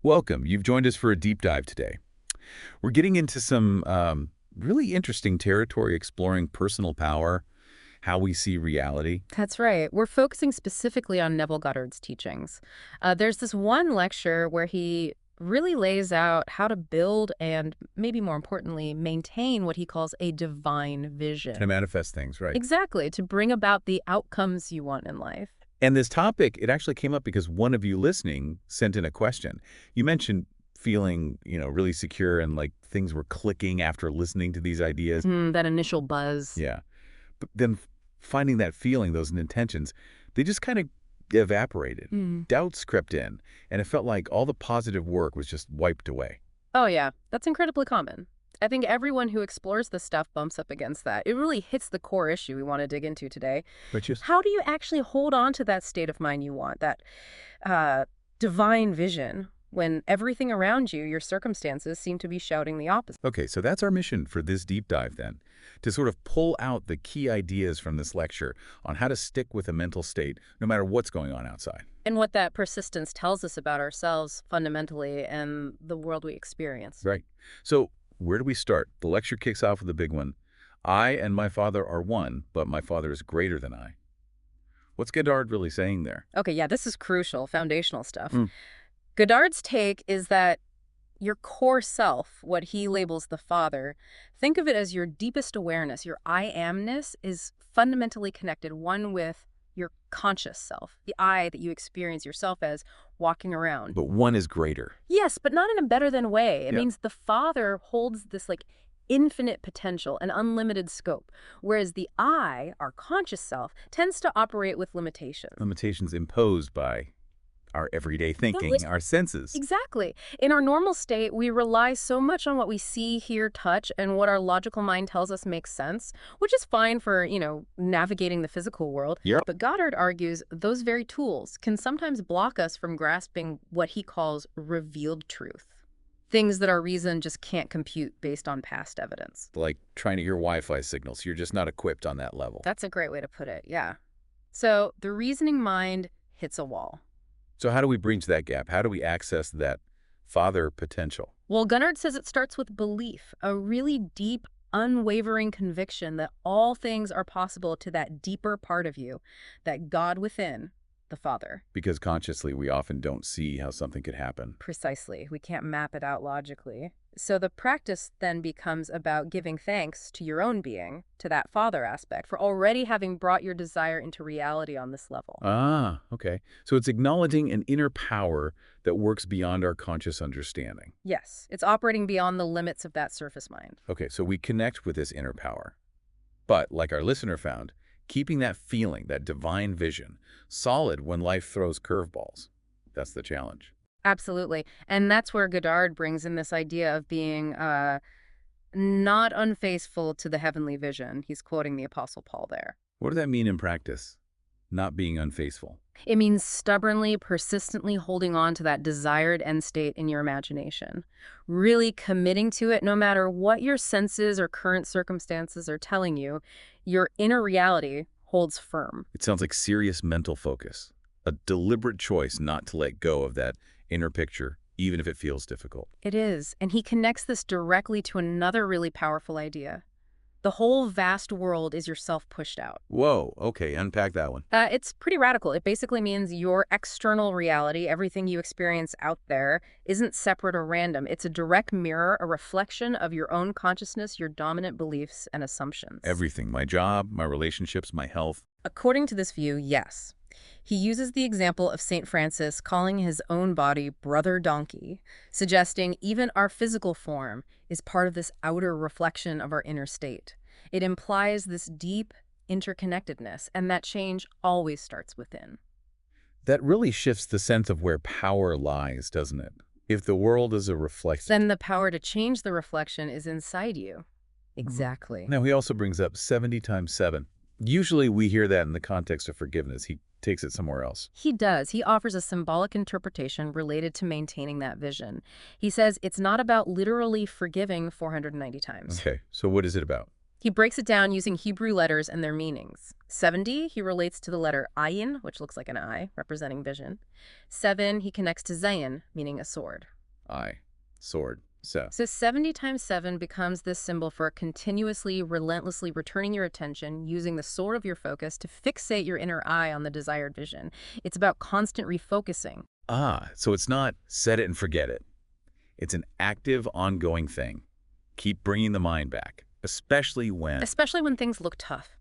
Welcome. You've joined us for a deep dive today. We're getting into some really interesting territory exploring personal power, how we see reality. That's right. We're focusing specifically on Neville Goddard's teachings. There's this one lecture where he really lays out how to build and, maybe more importantly, maintain what he calls a divine To vision. manifest things, right? Exactly, to bring about the outcomes you want in life. And this topic, it actually came up because one of you listening sent in a question. You mentioned feeling, really secure and like things were clicking after listening to these ideas. That initial buzz. Yeah. But then finding that feeling, those intentions, they just kind of evaporated. Mm. Doubts crept in, and it felt like all the positive work was just wiped away. Oh, yeah, that's incredibly common. I think everyone who explores this stuff bumps up against that. It really hits the core issue we want to dig into today. But just How do you actually hold on to that state of mind you want, that uh, divine vision, when everything around you, your circumstances, seem to be shouting the opposite? Okay, so that's our mission for this deep dive then, to sort of pull out the key ideas from this lecture on how to stick with a mental state no matter what's going on outside. And what that persistence tells us about ourselves fundamentally and the world we experience. Right. So where do we start? The lecture kicks off with a big one. I and my Father are one, but my Father is greater than I. What's Goddard really saying there? Okay, yeah, this is crucial, foundational stuff. Mm. Goddard's take is that your core self, what he labels the Father, think of it as your deepest awareness. Your I amness is fundamentally connected, one with your conscious self, the I that you experience yourself as walking around. But one is greater. Yes, but not in a better than way. It Yeah. means the Father holds this like infinite potential and unlimited scope, whereas the I, our conscious self, tends to operate with limitations. Limitations imposed by our everyday thinking, our senses. Exactly. In our normal state, we rely so much on what we see, hear, touch, and what our logical mind tells us makes sense, which is fine for, navigating the physical world. Yep. But Goddard argues those very tools can sometimes block us from grasping what he calls revealed truth. Things that our reason just can't compute based on past evidence. Like trying to hear Wi-Fi signals. You're just not equipped on that level. That's a great way to put it, yeah. So the reasoning mind hits a wall. So how do we bridge that gap? How do we access that Father potential? Well, Gunnard says it starts with belief, a really deep, unwavering conviction that all things are possible to that deeper part of you, that God within, the Father. Because consciously, we often don't see how something could happen. Precisely. We can't map it out logically. So the practice then becomes about giving thanks to your own being, to that Father aspect, for already having brought your desire into reality on this level. Ah, okay. So it's acknowledging an inner power that works beyond our conscious understanding. Yes, it's operating beyond the limits of that surface mind. Okay, so we connect with this inner power. But, like our listener found, keeping that feeling, that divine vision, solid when life throws curveballs. That's the challenge. Absolutely. And that's where Goddard brings in this idea of being not unfaithful to the heavenly vision. He's quoting the Apostle Paul there. What does that mean in practice? Not being unfaithful. It means stubbornly, persistently holding on to that desired end state in your imagination. Really committing to it no matter what your senses or current circumstances are telling you, your inner reality holds firm. It sounds like serious mental focus, a deliberate choice not to let go of that inner picture, even if it feels difficult. It is, and he connects this directly to another really powerful idea. The whole vast world is yourself pushed out. Whoa, okay, unpack that one. It's pretty radical. It basically means your external reality, everything you experience out there, isn't separate or random. It's a direct mirror, a reflection of your own consciousness, your dominant beliefs and assumptions. Everything, my job, my relationships, my health. According to this view, yes. He uses the example of St. Francis calling his own body brother donkey, suggesting even our physical form is part of this outer reflection of our inner state. It implies this deep interconnectedness, and that change always starts within. That really shifts the sense of where power lies, doesn't it? If the world is a reflection. Then the power to change the reflection is inside you. Exactly. Now, he also brings up 70 times 7. Usually we hear that in the context of forgiveness. He takes it somewhere else. He does. He offers a symbolic interpretation related to maintaining that vision. He says it's not about literally forgiving 490 times. Okay, so what is it about? He breaks it down using Hebrew letters and their meanings. 70, he relates to the letter Ayin, which looks like an eye, representing vision. 7, he connects to Zayin, meaning a sword. Eye, sword, so. So 70 times 7 becomes this symbol for continuously, relentlessly returning your attention, using the sword of your focus to fixate your inner eye on the desired vision. It's about constant refocusing. So it's not set it and forget it. It's an active, ongoing thing. Keep bringing the mind back, especially when things look tough.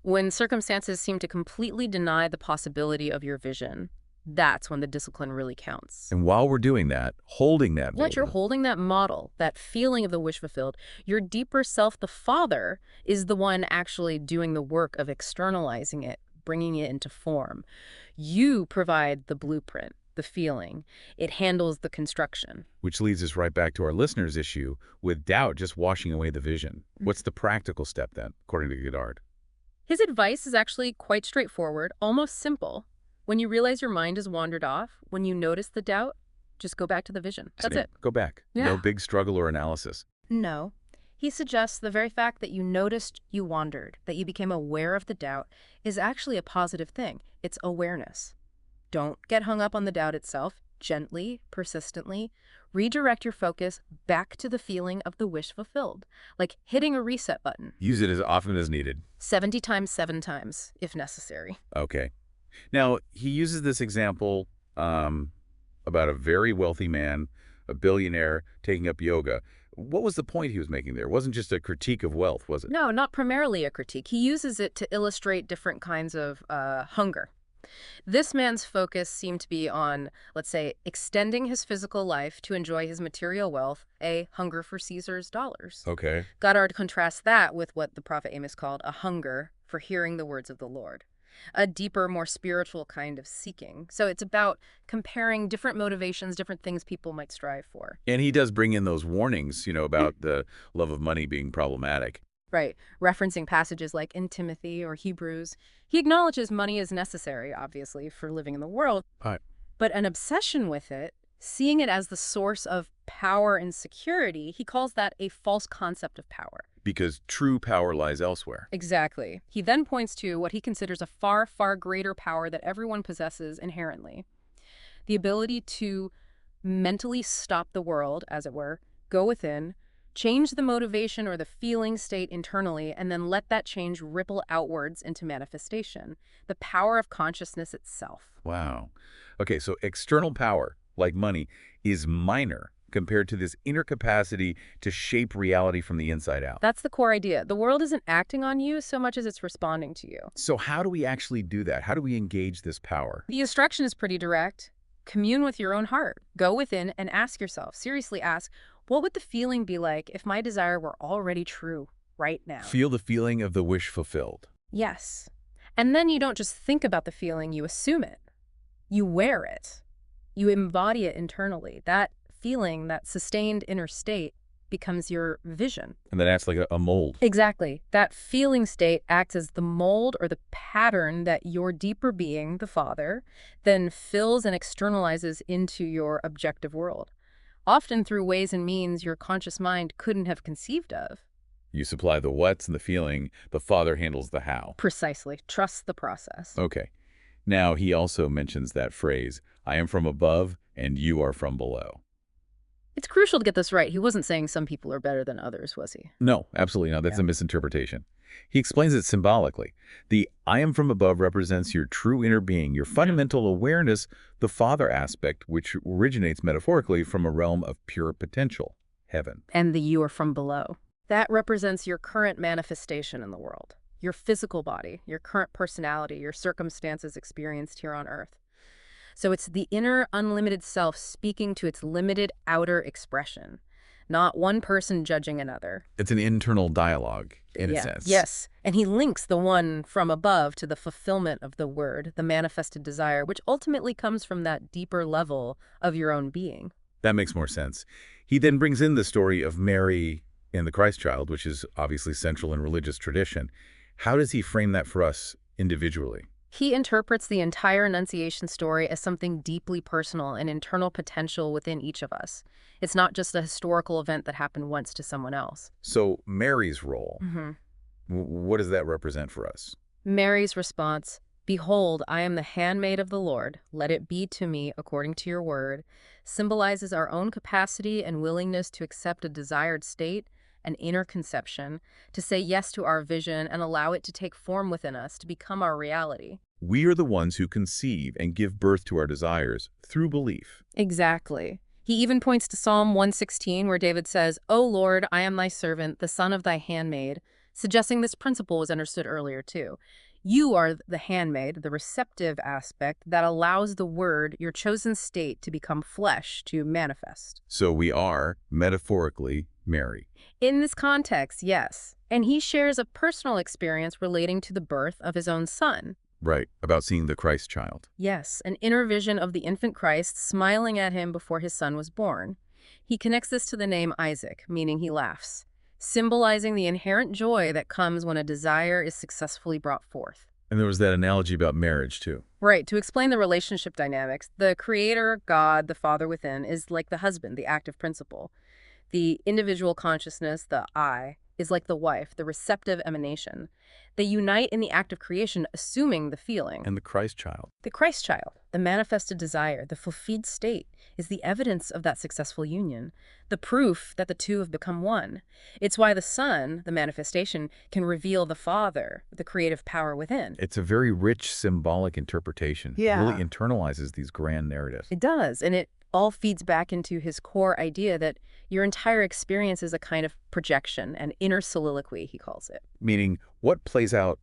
When circumstances seem to completely deny the possibility of your vision, that's when the discipline really counts. And while we're doing that, holding that Once you're holding that model, that feeling of the wish fulfilled, your deeper self, the Father, is the one actually doing the work of externalizing it, bringing it into form. You provide the blueprint, the feeling. It handles the construction. Which leads us right back to our listeners' issue with doubt just washing away the vision. What's the practical step then, according to Goddard? His advice is actually quite straightforward, almost simple. When you realize your mind has wandered off, when you notice the doubt, just go back to the vision. That's it. Go back. Yeah. No big struggle or analysis. No. He suggests the very fact that you noticed you wandered, that you became aware of the doubt, is actually a positive thing. It's awareness. Don't get hung up on the doubt itself. Gently, persistently, redirect your focus back to the feeling of the wish fulfilled, like hitting a reset button. Use it as often as needed. 70 times, 7 times, if necessary. Okay. Now, he uses this example about a very wealthy man, a billionaire, taking up yoga. What was the point he was making there? It wasn't just a critique of wealth, was it? No, not primarily a critique. He uses it to illustrate different kinds of hunger. This man's focus seemed to be on, let's say, extending his physical life to enjoy his material wealth, a hunger for Caesar's dollars. Okay. Goddard contrasts that with what the prophet Amos called a hunger for hearing the words of the Lord, a deeper, more spiritual kind of seeking. So it's about comparing different motivations, different things people might strive for. And he does bring in those warnings, about the love of money being problematic. Right, referencing passages like in Timothy or Hebrews. He acknowledges money is necessary, obviously, for living in the world. Right. But an obsession with it, seeing it as the source of power and security, he calls that a false concept of power. Because true power lies elsewhere. Exactly. He then points to what he considers a far, far greater power that everyone possesses inherently. The ability to mentally stop the world, as it were, go within, change the motivation or the feeling state internally, and then let that change ripple outwards into manifestation. The power of consciousness itself. Wow. Okay, so external power, like money, is minor compared to this inner capacity to shape reality from the inside out. That's the core idea. The world isn't acting on you so much as it's responding to you. So how do we actually do that? How do we engage this power? The instruction is pretty direct. Commune with your own heart. Go within and ask yourself, seriously ask, what would the feeling be like if my desire were already true right now? Feel the feeling of the wish fulfilled. Yes. And then you don't just think about the feeling, you assume it. You wear it. You embody it internally. That feeling, that sustained inner state, becomes your vision. And then acts like a mold. Exactly. That feeling state acts as the mold or the pattern that your deeper being, the Father, then fills and externalizes into your objective world, often through ways and means your conscious mind couldn't have conceived of. You supply the what's and the feeling, the Father handles the how. Precisely. Trust the process. Okay. Now, he also mentions that phrase, I am from above and you are from below. It's crucial to get this right. He wasn't saying some people are better than others, was he? No, absolutely not. That's a misinterpretation. He explains it symbolically. The I am from above represents your true inner being, your fundamental awareness, the Father aspect, which originates metaphorically from a realm of pure potential, heaven. And the you are from below. That represents your current manifestation in the world, your physical body, your current personality, your circumstances experienced here on earth. So it's the inner unlimited self speaking to its limited outer expression, not one person judging another. It's an internal dialogue, in a sense. Yes, and he links the one from above to the fulfillment of the word, the manifested desire, which ultimately comes from that deeper level of your own being. That makes more sense. He then brings in the story of Mary and the Christ child, which is obviously central in religious tradition. How does he frame that for us individually? He interprets the entire Annunciation story as something deeply personal and internal potential within each of us. It's not just a historical event that happened once to someone else. So Mary's role, hmm what does that represent for us? Mary's response, "Behold, I am the handmaid of the Lord. Let it be to me according to your word," symbolizes our own capacity and willingness to accept a desired state, an inner conception, to say yes to our vision and allow it to take form within us to become our reality. We are the ones who conceive and give birth to our desires through belief. Exactly. He even points to Psalm 116, where David says, "O Lord, I am thy servant, the son of thy handmaid," suggesting this principle was understood earlier too. You are the handmaid, the receptive aspect that allows the word, your chosen state, to become flesh, to manifest. So we are, metaphorically, Mary. In this context, yes. And he shares a personal experience relating to the birth of his own son. Right, about seeing the Christ child. Yes, an inner vision of the infant Christ smiling at him before his son was born. He connects this to the name Isaac, meaning he laughs, symbolizing the inherent joy that comes when a desire is successfully brought forth. And there was that analogy about marriage, too. Right, to explain the relationship dynamics, the creator, God, the Father within, is like the husband, the active principle. The individual consciousness, the I, is like the wife, the receptive emanation. They unite in the act of creation, assuming the feeling. And the Christ child. The Christ child, the manifested desire, the fulfilled state, is the evidence of that successful union, the proof that the two have become one. It's why the Son, the manifestation, can reveal the Father, the creative power within. It's a very rich symbolic interpretation. Yeah. It really internalizes these grand narratives. It does, and it all feeds back into his core idea that your entire experience is a kind of projection, an inner soliloquy, he calls it. Meaning, what plays out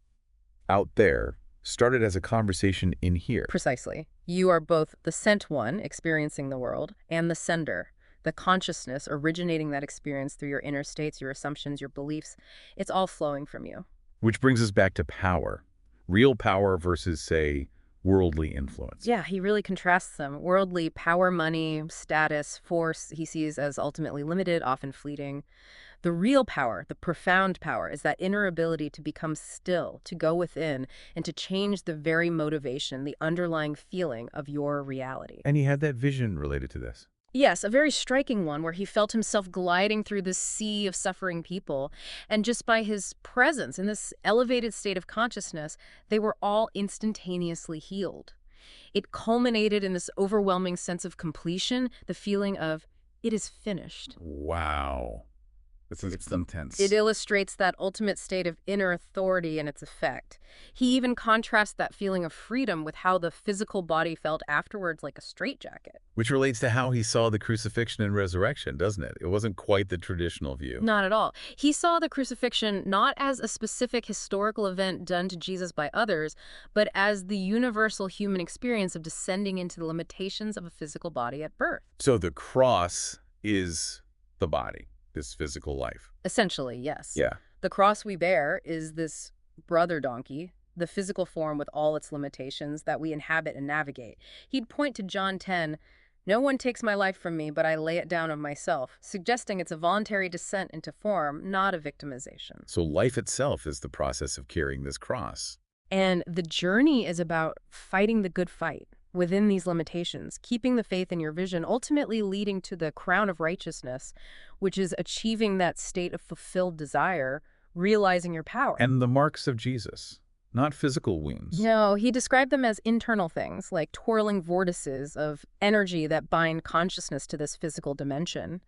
there started as a conversation in here. Precisely. You are both the sent one, experiencing the world, and the sender, the consciousness originating that experience through your inner states, your assumptions, your beliefs. It's all flowing from you. Which brings us back to power. Real power versus, say, worldly influence. Yeah, he really contrasts them. Worldly power, money, status, force, he sees as ultimately limited, often fleeting. The real power, the profound power, is that inner ability to become still, to go within, and to change the very motivation, the underlying feeling of your reality. And he had that vision related to this. Yes, a very striking one where he felt himself gliding through this sea of suffering people, and just by his presence in this elevated state of consciousness, they were all instantaneously healed. It culminated in this overwhelming sense of completion, the feeling of, it is finished. Wow. It's intense. It illustrates that ultimate state of inner authority and its effect. He even contrasts that feeling of freedom with how the physical body felt afterwards, like a straitjacket. Which relates to how he saw the crucifixion and resurrection, doesn't it? It wasn't quite the traditional view. Not at all. He saw the crucifixion not as a specific historical event done to Jesus by others, but as the universal human experience of descending into the limitations of a physical body at birth. So the cross is the body, this physical life. Essentially, yes. Yeah. The cross we bear is this brother donkey, the physical form with all its limitations that we inhabit and navigate. He'd point to John 10, "No one takes my life from me, but I lay it down of myself," suggesting it's a voluntary descent into form, not a victimization. So life itself is the process of carrying this cross. And the journey is about fighting the good fight within these limitations, keeping the faith in your vision, ultimately leading to the crown of righteousness, which is achieving that state of fulfilled desire, realizing your power. And the marks of Jesus, not physical wounds. No, he described them as internal things, like twirling vortices of energy that bind consciousness to this physical dimension.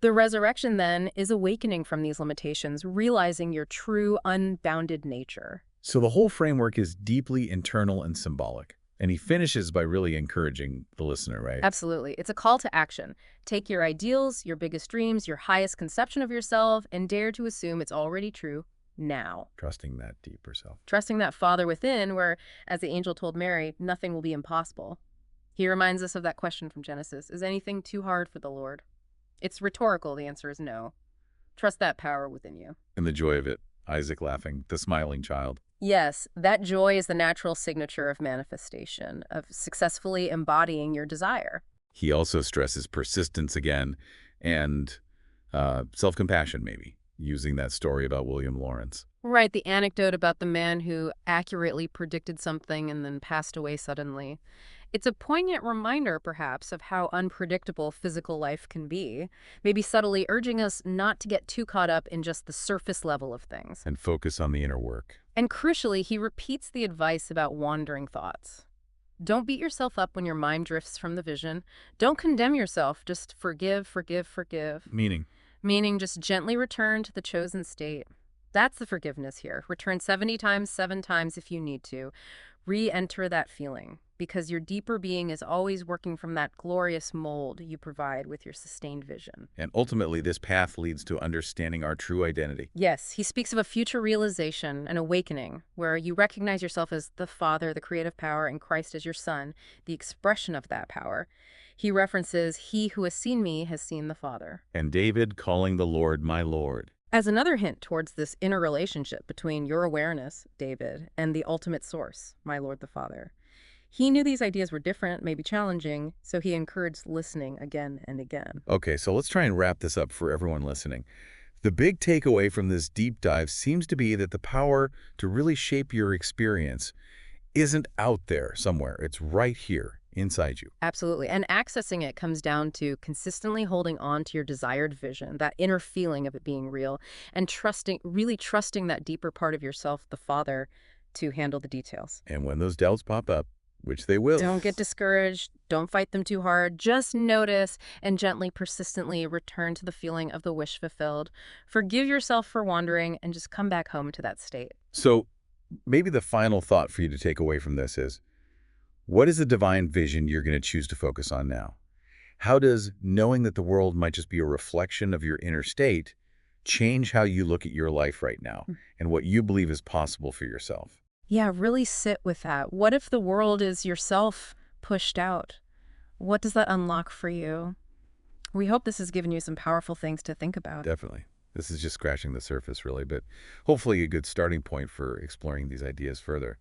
The resurrection, then, is awakening from these limitations, realizing your true, unbounded nature. So the whole framework is deeply internal and symbolic. And he finishes by really encouraging the listener, right? Absolutely. It's a call to action. Take your ideals, your biggest dreams, your highest conception of yourself, and dare to assume it's already true now. Trusting that deeper self. Trusting that Father within where, as the angel told Mary, nothing will be impossible. He reminds us of that question from Genesis. Is anything too hard for the Lord? It's rhetorical. The answer is no. Trust that power within you. And the joy of it. Isaac laughing, the smiling child. Yes, that joy is the natural signature of manifestation, of successfully embodying your desire. He also stresses persistence again and self-compassion, maybe, using that story about William Lawrence. Right, the anecdote about the man who accurately predicted something and then passed away suddenly. It's a poignant reminder, perhaps, of how unpredictable physical life can be, maybe subtly urging us not to get too caught up in just the surface level of things. And focus on the inner work. And crucially, he repeats the advice about wandering thoughts. Don't beat yourself up when your mind drifts from the vision. Don't condemn yourself. Just forgive, forgive, forgive. Meaning, Meaning just gently return to the chosen state. That's the forgiveness here. Return 70 times, 7 times if you need to. Re-enter that feeling because your deeper being is always working from that glorious mold you provide with your sustained vision. and ultimately this path leads to understanding our true identity. Yes, he speaks of a future realization, an awakening, where you recognize yourself as the Father, the creative power, and Christ as your Son, the expression of that power. He references, "He who has seen me has seen the Father," And David calling the Lord my Lord. as another hint towards this inner relationship between your awareness, David, and the ultimate source, my Lord the Father. He knew these ideas were different, maybe challenging, so he encouraged listening again and again. Okay, so let's try and wrap this up for everyone listening. The big takeaway from this deep dive seems to be that the power to really shape your experience isn't out there somewhere. It's right here inside you. Absolutely. And accessing it comes down to consistently holding on to your desired vision, that inner feeling of it being real, and trusting, really trusting that deeper part of yourself, the Father, to handle the details. And when those doubts pop up, which they will. Don't get discouraged. Don't fight them too hard. Just notice and gently, persistently return to the feeling of the wish fulfilled. Forgive yourself for wandering and just come back home to that state. So maybe the final thought for you to take away from this is, what is the divine vision you're going to choose to focus on now? How does knowing that the world might just be a reflection of your inner state change how you look at your life right now and what you believe is possible for yourself? Yeah, really sit with that. What if the world is yourself pushed out? What does that unlock for you? We hope this has given you some powerful things to think about. Definitely. This is just scratching the surface, really, but hopefully a good starting point for exploring these ideas further.